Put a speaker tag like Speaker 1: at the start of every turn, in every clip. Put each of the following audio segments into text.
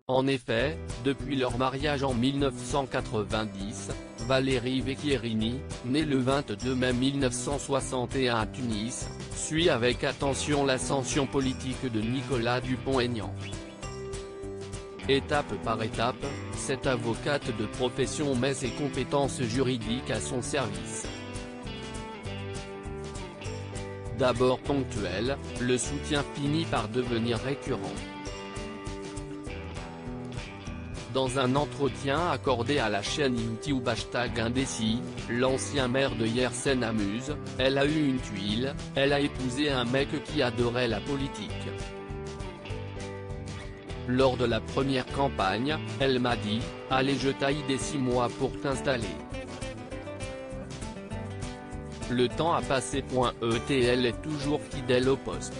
Speaker 1: En effet, depuis leur mariage en 1990, Valérie Vecchierini, née le 22 mai 1961 à Tunis, suit avec attention l'ascension politique de Nicolas Dupont-Aignan. Étape par étape, cette avocate de profession met ses compétences juridiques à son service. D'abord ponctuel, le soutien finit par devenir récurrent. Dans un entretien accordé à la chaîne YouTube #Indécis, l'ancien maire de Yersen amuse, elle a eu une tuile, elle a épousé un mec qui adorait la politique. Lors de la première campagne, elle m'a dit, allez je taille des 6 mois pour t'installer. Le temps a passé. Elle est toujours fidèle au poste.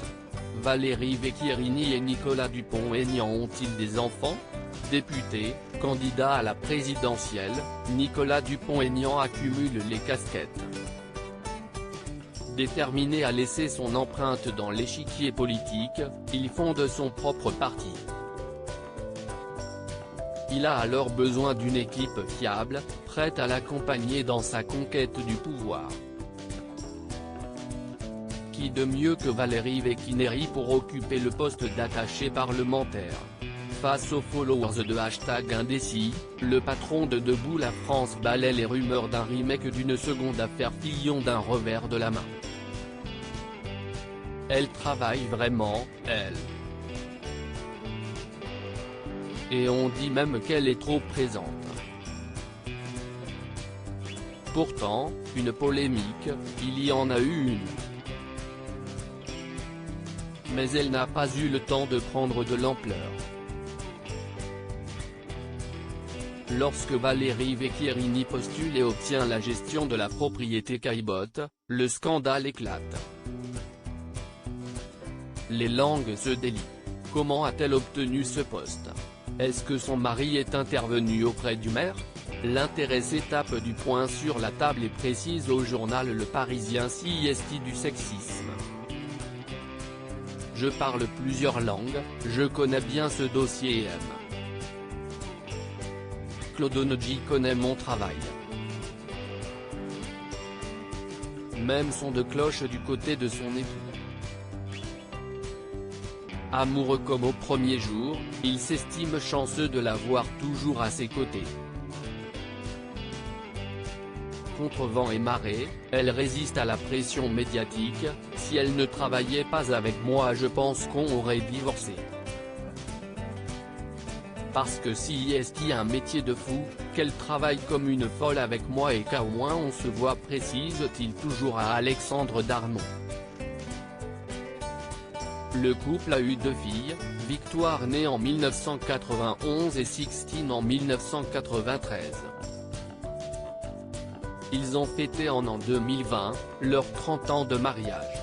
Speaker 1: Valérie Vecchierini et Nicolas Dupont-Aignan ont-ils des enfants? Député, candidat à la présidentielle, Nicolas Dupont-Aignan accumule les casquettes. Déterminé à laisser son empreinte dans l'échiquier politique, il fonde son propre parti. Il a alors besoin d'une équipe fiable, prête à l'accompagner dans sa conquête du pouvoir. Qui de mieux que Valérie Vecchierini pour occuper le poste d'attaché parlementaire? Face aux followers de #Indécis, le patron de Debout la France balaie les rumeurs d'un remake d'une seconde affaire Fillon d'un revers de la main. Elle travaille vraiment, elle. Et on dit même qu'elle est trop présente. Pourtant, une polémique, il y en a eu une. Mais elle n'a pas eu le temps de prendre de l'ampleur. Lorsque Valérie Vecchierini postule et obtient la gestion de la propriété Caillebotte, le scandale éclate. Les langues se délient. Comment a-t-elle obtenu ce poste? Est-ce que son mari est intervenu auprès du maire? L'intéressé tape du poing sur la table et précise au journal Le Parisien s'il du sexisme. Je parle plusieurs langues, je connais bien ce dossier M. Claude Onoggi connaît mon travail. Même son de cloche du côté de son époux. Amoureux comme au premier jour, il s'estime chanceux de l'avoir toujours à ses côtés. Contre vent et marée, elle résiste à la pression médiatique, si elle ne travaillait pas avec moi je pense qu'on aurait divorcé. Parce que si est un métier de fou, qu'elle travaille comme une folle avec moi et qu'au moins on se voit précise-t-il toujours à Alexandre Darmon. Le couple a eu 2 filles, Victoire née en 1991 et Sixtine en 1993. Ils ont fêté en 2020, leurs 30 ans de mariage.